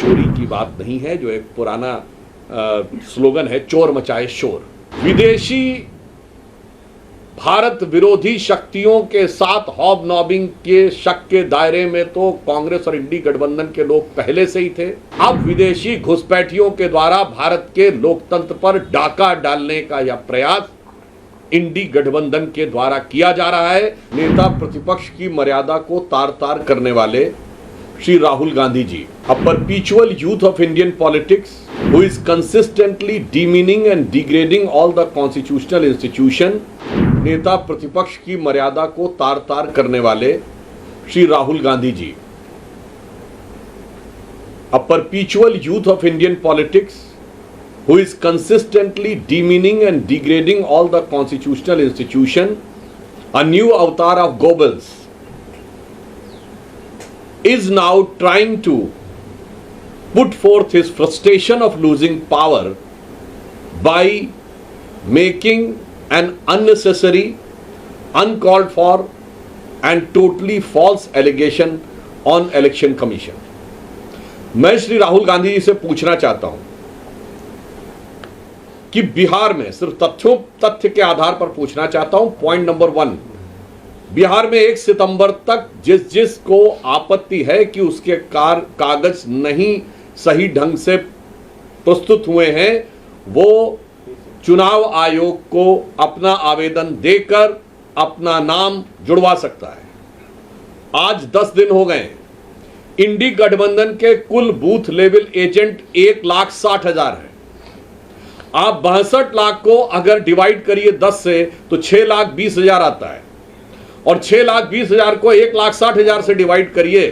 चोरी की बात नहीं है, जो एक पुराना स्लोगन है, चोर मचाए शोर। विदेशी भारत विरोधी शक्तियों के साथ हॉबनॉबिंग के शक के दायरे में तो कांग्रेस और इंडी गठबंधन के लोग पहले से ही थे। अब विदेशी घुसपैठियों के द्वारा भारत के लोकतंत्र पर डाका डालने का यह प्रयास इंडी गठबंधन के द्वारा किया जा रहा है। नेता प्रतिपक्ष की मर्यादा को तार तार करने वाले Shri Rahul Gandhi ji, a perpetual youth of Indian politics who is consistently demeaning and degrading all the constitutional institution। नेता प्रतिपक्ष की मर्यादा को तार तार करने वाले Shri Rahul Gandhi ji, a perpetual youth of Indian politics who is consistently demeaning and degrading all the constitutional institution, a new avatar of Goebbels, is now trying to put forth his frustration of losing power by making an unnecessary, uncalled for and totally false allegation on election commission। मैं श्री राहुल गांधी जी से पूछना चाहता हूं कि बिहार में सिर्फ तथ्य के आधार पर पूछना चाहता हूं। पॉइंट नंबर 1, बिहार में 1 सितंबर तक जिस को आपत्ति है कि उसके कागज नहीं सही ढंग से प्रस्तुत हुए हैं, वो चुनाव आयोग को अपना आवेदन देकर अपना नाम जुड़वा सकता है। आज 10 दिन हो गए। इंडी गठबंधन के कुल बूथ लेवल एजेंट 1,60,000 है। आप 62 लाख को अगर डिवाइड करिए 10 से तो 6,20,000 आता है, और 6,20,000 को 1,60,000 से डिवाइड करिए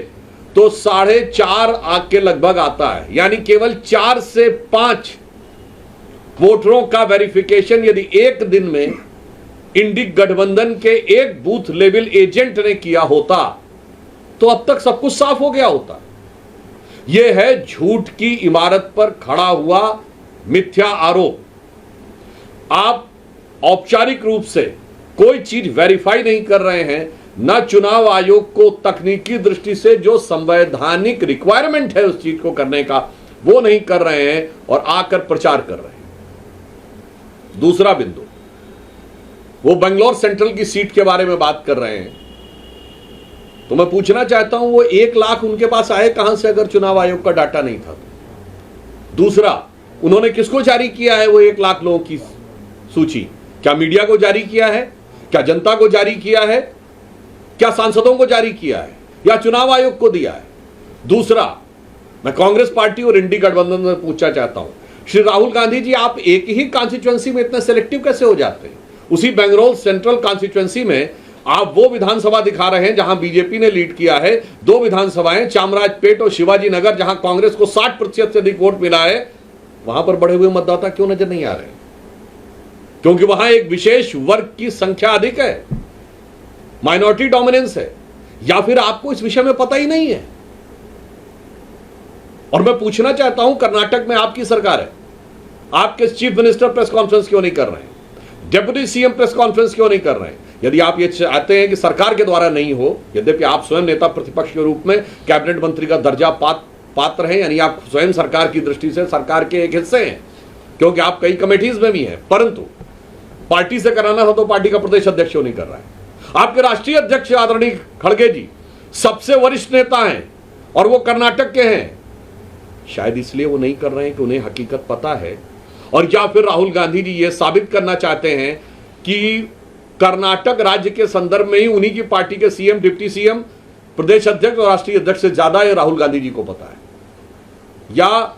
तो 4.5 के लगभग आता है। यानी केवल 4 से 5 वोटरों का वेरिफिकेशन यदि एक दिन में इंडी गठबंधन के एक बूथ लेवल एजेंट ने किया होता तो अब तक सब कुछ साफ हो गया होता। यह है झूठ की इमारत पर खड़ा हुआ मिथ्या आरोप। आप औपचारिक रूप से कोई चीज वेरीफाई नहीं कर रहे हैं, न चुनाव आयोग को तकनीकी दृष्टि से जो संवैधानिक रिक्वायरमेंट है उस चीज को करने का वो नहीं कर रहे हैं, और आकर प्रचार कर रहे हैं। दूसरा बिंदु, वो बेंगलोर सेंट्रल की सीट के बारे में बात कर रहे हैं, तो मैं पूछना चाहता हूं वो 1 लाख उनके पास आए कहां से अगर चुनाव आयोग का डाटा नहीं था तो? दूसरा, उन्होंने किसको जारी किया है वो 1 लाख लोगों की सूची? क्या मीडिया को जारी किया है? क्या जनता को जारी किया है? क्या सांसदों को जारी किया है, या चुनाव आयोग को दिया है? दूसरा, मैं कांग्रेस पार्टी और इंडी गठबंधन में पूछना चाहता हूं, श्री राहुल गांधी जी, आप एक ही कॉन्स्टिट्यूएंसी में इतने सेलेक्टिव कैसे हो जाते हैं? उसी बेंगलोर सेंट्रल कॉन्स्टिट्यूएंसी में आप वो विधानसभा दिखा रहे हैं जहां बीजेपी ने लीड किया है, 2 विधानसभाएं चामराजपेट और शिवाजी नगर, जहां कांग्रेस को 60% से अधिक वोट मिला है, वहां पर बढ़े हुए मतदाता क्यों नजर नहीं आ रहे? क्योंकि वहां एक विशेष वर्ग की संख्या अधिक है, माइनॉरिटी डोमिनेंस है, या फिर आपको इस विषय में पता ही नहीं है? और मैं पूछना चाहता हूं, कर्नाटक में आपकी सरकार है, आपके चीफ मिनिस्टर प्रेस कॉन्फ्रेंस क्यों नहीं कर रहे हैं? डेप्यूटी सीएम प्रेस कॉन्फ्रेंस क्यों नहीं कर रहे हैं? यदि आप ये चाहते हैं कि सरकार के द्वारा नहीं हो, यद्यपि आप स्वयं नेता प्रतिपक्ष के रूप में कैबिनेट मंत्री का दर्जा पात्र हैं, यानी आप स्वयं सरकार की दृष्टि से सरकार के एक हिस्से हैं, क्योंकि आप कई कमेटीज में भी हैं, परंतु पार्टी से कराना हो तो पार्टी का प्रदेश अध्यक्ष क्यों नहीं कर रहा है? आपके राष्ट्रीय अध्यक्ष आदरणीय खड़गे जी सबसे वरिष्ठ नेता हैं और वो कर्नाटक के हैं। शायद इसलिए वो नहीं कर रहे हैं कि उन्हें हकीकत पता है, और या फिर राहुल गांधी जी ये साबित करना चाहते हैं कि कर्नाटक राज्य के संदर्भ में ही उन्हीं की पार्टी के सीएम, डिप्टी सीएम, प्रदेश अध्यक्ष और राष्ट्रीय अध्यक्ष से ज्यादा ये राहुल गांधी जी को पता है, या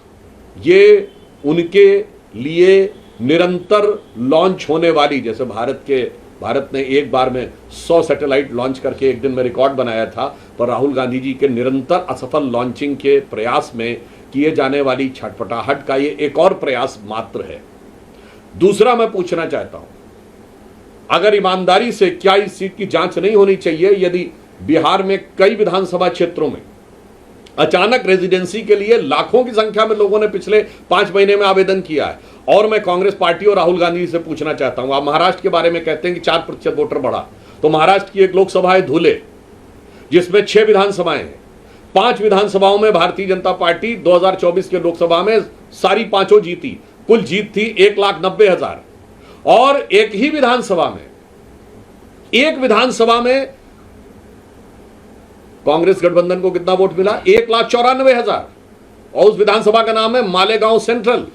ये उनके लिए निरंतर लॉन्च होने वाली, जैसे भारत ने एक बार में 100 सैटेलाइट लॉन्च करके एक दिन में रिकॉर्ड बनाया था, पर राहुल गांधी जी के निरंतर असफल लॉन्चिंग के प्रयास में किए जाने वाली छटपटाहट का ये एक और प्रयास मात्र है। दूसरा, मैं पूछना चाहता हूं, अगर ईमानदारी से क्या इस सीट की जांच नहीं होनी चाहिए? यदि बिहार में कई विधानसभा क्षेत्रों में अचानक रेजिडेंसी के लिए लाखों की संख्या में लोगों ने पिछले 5 महीने में आवेदन किया है, और मैं कांग्रेस पार्टी और राहुल गांधी से पूछना चाहता हूं, आप महाराष्ट्र के बारे में कहते हैं कि 4% वोटर बढ़ा, तो महाराष्ट्र की एक लोकसभा है धुले, जिसमें 6 विधानसभाएं हैं, 5 विधानसभाओं में भारतीय जनता पार्टी 2024 के लोकसभा में सारी 5 जीती। कुल जीत थी 1,90,000। और एक विधानसभा में कांग्रेस गठबंधन को कितना वोट मिला? 1,94,000। और उस विधानसभा का नाम है मालेगांव सेंट्रल।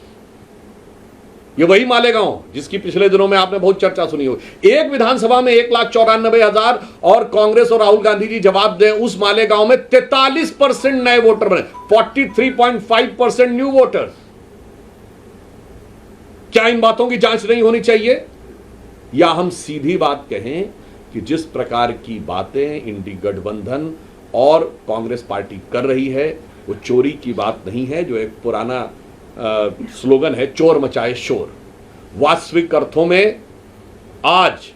ये वही मालेगांव जिसकी पिछले दिनों में आपने बहुत चर्चा सुनी हो। एक विधानसभा में 1,94,000 और कांग्रेस और राहुल गांधी जी जवाब दें, उस मालेगांव में 43% नए वोटर बने, 43.5% न्यू वोटर्स। क्या इन बातों की जांच नहीं होनी चाहिए? या हम सीधी बात कहें कि जिस प्रकार की बातें इंडी गठबंधन और कांग्रेस पार्टी कर रही है वो चोरी की बात नहीं है, जो एक पुराना स्लोगन है, चोर मचाए शोर। वास्तविक अर्थों में आज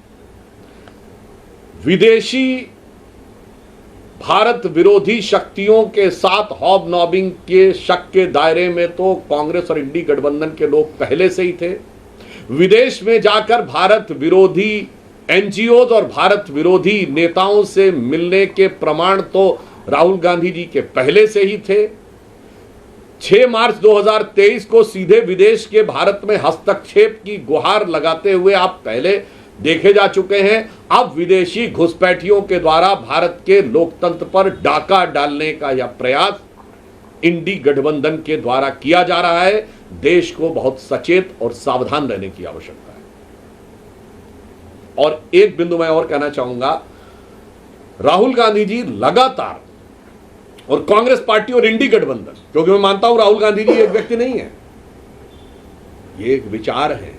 विदेशी भारत विरोधी शक्तियों के साथ हॉबनॉबिंग के शक के दायरे में तो कांग्रेस और इंडी गठबंधन के लोग पहले से ही थे। विदेश में जाकर भारत विरोधी एनजीओज और भारत विरोधी नेताओं से मिलने के प्रमाण तो राहुल गांधी जी के पहले से ही थे। 6 मार्च 2023 को सीधे विदेश के भारत में हस्तक्षेप की गुहार लगाते हुए आप पहले देखे जा चुके हैं। अब विदेशी घुसपैठियों के द्वारा भारत के लोकतंत्र पर डाका डालने का यह प्रयास इंडी गठबंधन के द्वारा किया जा रहा है। देश को बहुत सचेत और सावधान रहने की आवश्यकता है। और एक बिंदु मैं और कहना चाहूंगा, राहुल गांधी जी लगातार, और कांग्रेस पार्टी और इंडी गठबंधन, क्योंकि मैं मानता हूं राहुल गांधी जी एक व्यक्ति नहीं है, ये एक विचार है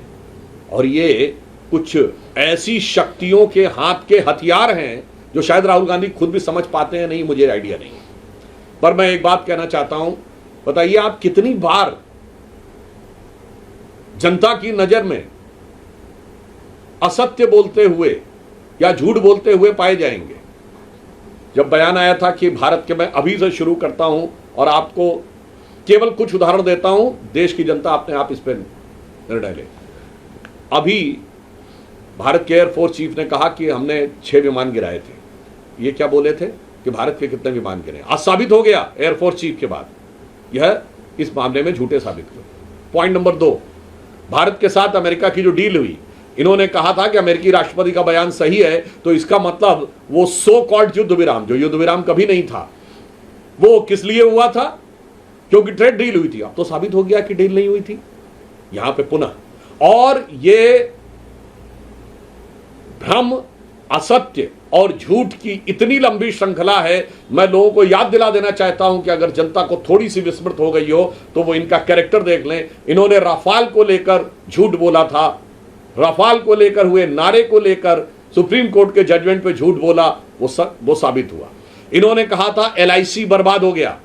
और ये कुछ ऐसी शक्तियों के हाथ के हथियार हैं जो शायद राहुल गांधी खुद भी समझ पाते हैं नहीं, मुझे आइडिया नहीं। पर मैं एक बात कहना चाहता हूं, बताइए आप कितनी बार जनता की नजर में असत्य बोलते हुए या झूठ बोलते हुए पाए जाएंगे? जब बयान आया था कि भारत के, मैं अभी से शुरू करता हूं और आपको केवल कुछ उदाहरण देता हूं, देश की जनता अपने आप इस पर निर्णय ले। अभी भारत के एयरफोर्स चीफ ने कहा कि हमने 6 विमान गिराए थे। ये क्या बोले थे कि भारत के कितने विमान गिरे? आज साबित हो गया एयरफोर्स चीफ के बाद, यह इस मामले में झूठे साबित हुए। पॉइंट नंबर 2, भारत के साथ अमेरिका की जो डील हुई, इन्होंने कहा था कि अमेरिकी राष्ट्रपति का बयान सही है, तो इसका मतलब वो सो कॉल्ड युद्ध विराम, जो युद्ध विराम कभी नहीं था, वो किस लिए हुआ था? क्योंकि ट्रेड डील हुई थी। अब तो साबित हो गया कि डील नहीं हुई थी। यहां पे पुनः, और ये भ्रम, असत्य और झूठ की इतनी लंबी श्रृंखला है। मैं लोगों को याद दिला देना चाहता हूं कि अगर जनता को थोड़ी सी विस्मृत हो गई हो तो वो इनका कैरेक्टर देख लें। इन्होंने राफाल को लेकर झूठ बोला था, राफाल को लेकर हुए नारे को लेकर सुप्रीम कोर्ट के जजमेंट पे झूठ बोला, वो साबित हुआ। इन्होंने कहा था LIC बर्बाद हो गया,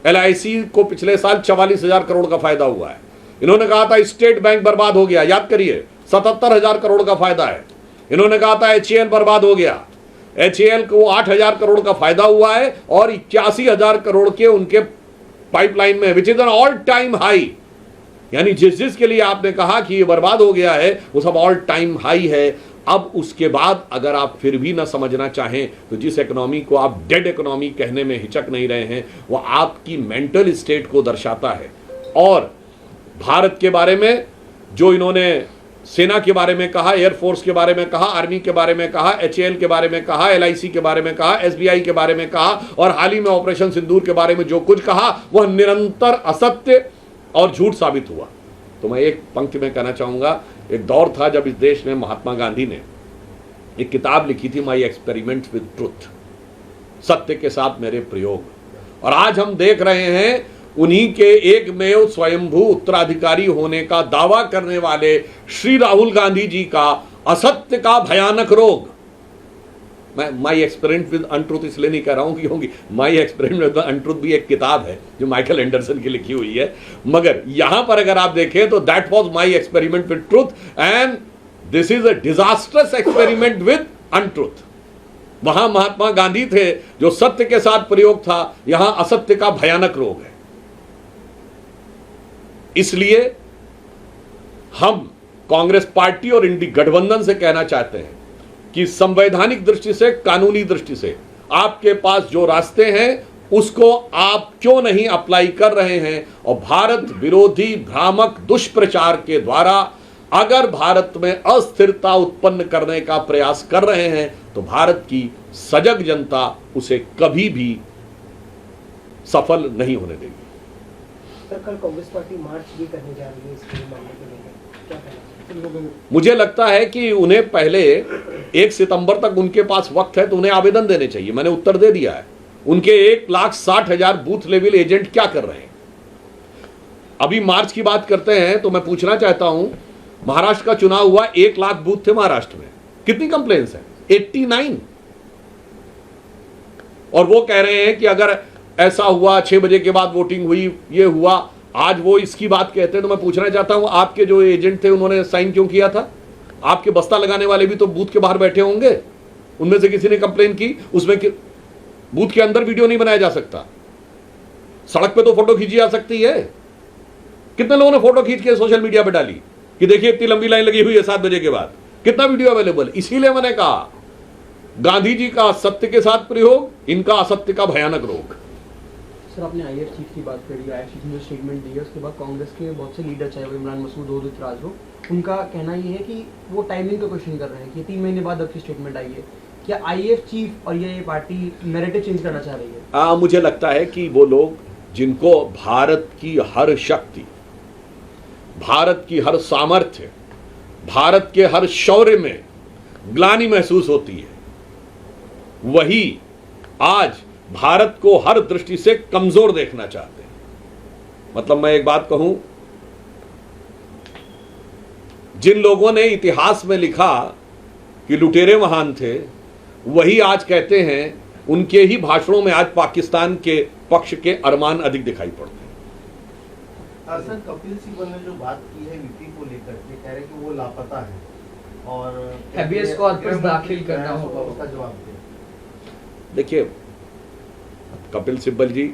LIC को पिछले साल 44,000 करोड़ का फायदा हुआ है। इन्होंने कहा था स्टेट बैंक बर्बाद हो गया, याद करिए 77,000 करोड़ का फायदा है। इन्होंने कहा था HAL बर्बाद हो गया, HAL को 8,000 करोड़ का फायदा हुआ है और 81,000 करोड़ के उनके पाइपलाइन में, which is an all time high. यानी जिसके लिए आपने कहा कि ये बर्बाद हो गया है वो सब ऑल टाइम हाई है। अब उसके बाद अगर आप फिर भी ना समझना चाहें तो जिस इकोनॉमी को आप डेड इकोनॉमी कहने में हिचक नहीं रहे हैं, वो आपकी मेंटल स्टेट को दर्शाता है। और भारत के बारे में जो इन्होंने सेना के बारे में कहा, एयरफोर्स के बारे में कहा, आर्मी के बारे में कहा, HAL के बारे में कहा, LIC के बारे में कहा, SBI के बारे में कहा, और हाल ही में ऑपरेशन सिंदूर के बारे में जो कुछ कहा वह निरंतर असत्य और झूठ साबित हुआ। तो मैं एक पंक्ति में कहना चाहूंगा, एक दौर था जब इस देश में महात्मा गांधी ने एक किताब लिखी थी, माई एक्सपेरिमेंट विद ट्रुथ, सत्य के साथ मेरे प्रयोग। और आज हम देख रहे हैं उन्हीं के एकमेव स्वयंभू उत्तराधिकारी होने का दावा करने वाले श्री राहुल गांधी जी का असत्य का भयानक रोग। मैं माई एक्सपेरिमेंट विद अनट्रूथ इसलिए नहीं कह रहा हूं क्योंकि माई एक्सपेरिमेंट विद अनट्रूथ भी एक किताब है जो माइकल एंडरसन की लिखी हुई है, मगर यहां पर अगर आप देखें तो that was my experiment with truth and this is a disastrous experiment with untruth. वहां महात्मा गांधी थे जो सत्य के साथ प्रयोग था, यहां असत्य का भयानक रोग है। इसलिए हम कांग्रेस पार्टी और इंडी गठबंधन से कहना चाहते हैं कि संवैधानिक दृष्टि से, कानूनी दृष्टि से आपके पास जो रास्ते हैं उसको आप क्यों नहीं अप्लाई कर रहे हैं? और भारत विरोधी भ्रामक दुष्प्रचार के द्वारा अगर भारत में अस्थिरता उत्पन्न करने का प्रयास कर रहे हैं तो भारत की सजग जनता उसे कभी भी सफल नहीं होने देगी। सर, कल कांग्रेस पार्टी मार्च भी करने जा रही है इस पूरे मामले को लेकर, क्या कहना? मुझे लगता है कि उन्हें पहले 1 सितंबर तक उनके पास वक्त है, तो उन्हें आवेदन देने चाहिए। मैंने उत्तर दे दिया है। उनके 1,60,000 बूथ लेवल एजेंट क्या कर रहे हैं? अभी मार्च की बात करते हैं तो मैं पूछना चाहता हूं, महाराष्ट्र का चुनाव हुआ, 1 लाख बूथ थे महाराष्ट्र में, कितनी कंप्लेंट्स हैं? 89। और वो कह रहे हैं कि अगर ऐसा हुआ 6 बजे के बाद वोटिंग हुई, ये हुआ, आज वो इसकी बात कहते हैं। तो मैं पूछना चाहता हूं, आपके जो एजेंट थे उन्होंने साइन क्यों किया था? आपके बस्ता लगाने वाले भी तो बूथ के बाहर बैठे होंगे, उनमें से किसी ने कंप्लेन की? उसमें बूथ के अंदर वीडियो नहीं बनाया जा सकता, सड़क पे तो फोटो खींची जा सकती है। कितने लोगों ने फोटो खींच के सोशल मीडिया पे डाली कि देखिए इतनी लंबी लाइन लगी हुई है 7 बजे के बाद, कितना वीडियो अवेलेबल? इसीलिए मैंने कहा गांधी जी का सत्य के साथ प्रयोग, इनका असत्य का भयानक रोग। सर, आपने आईएएफ चीफ की बात करी, आईएएफ चीफ ने जो स्टेटमेंट दी है उसके बाद कांग्रेस के बहुत से लीडर, चाहे वो इमरान मसूद हो, उदित राज हो, उनका कहना ये है कि वो टाइमिंग का क्वेश्चन कर रहे हैं कि 3 महीने बाद आपकी स्टेटमेंट आई है। क्या आईएएफ चीफ और ये पार्टी नैरेटिव चेंज करना चाह रही है? मुझे लगता है कि वो लोग जिनको भारत की हर शक्ति, भारत की हर सामर्थ्य, भारत के हर शौर्य में ग्लानि महसूस होती है, वही आज भारत को हर दृष्टि से कमजोर देखना चाहते हैं। मतलब मैं एक बात कहूं, जिन लोगों ने इतिहास में लिखा कि लुटेरे महान थे, वही आज कहते हैं, उनके ही भाषणों में आज पाकिस्तान के पक्ष के अरमान अधिक दिखाई पड़ते हैं। सर, कपिल सिब्बल ने जो बात की है यूपी को लेकर के, कह रहे कि वो लापता है और हैबियस कॉर्पस दाखिल करना होगा, उसका जवाब दे। देखिए, कपिल सिब्बल जी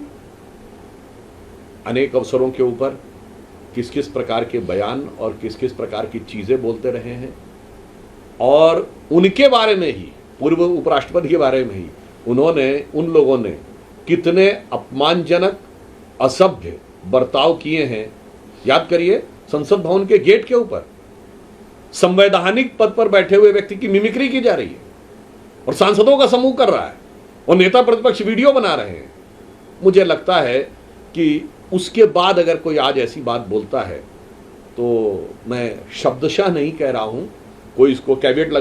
अनेक अवसरों के ऊपर किस किस प्रकार के बयान और किस किस प्रकार की चीजें बोलते रहे हैं, और उनके बारे में ही, पूर्व उपराष्ट्रपति के बारे में ही उन्होंने, उन लोगों ने कितने अपमानजनक, असभ्य बर्ताव किए हैं। याद करिए, संसद भवन के गेट के ऊपर संवैधानिक पद पर बैठे हुए व्यक्ति की मिमिक्री की जा रही है और सांसदों का समूह कर रहा है और नेता प्रतिपक्ष वीडियो बना रहे हैं। मुझे लगता है कि उसके बाद अगर कोई आज ऐसी बात बोलता है तो मैं शब्दशः नहीं कह रहा हूं, कोई इसको कैविएट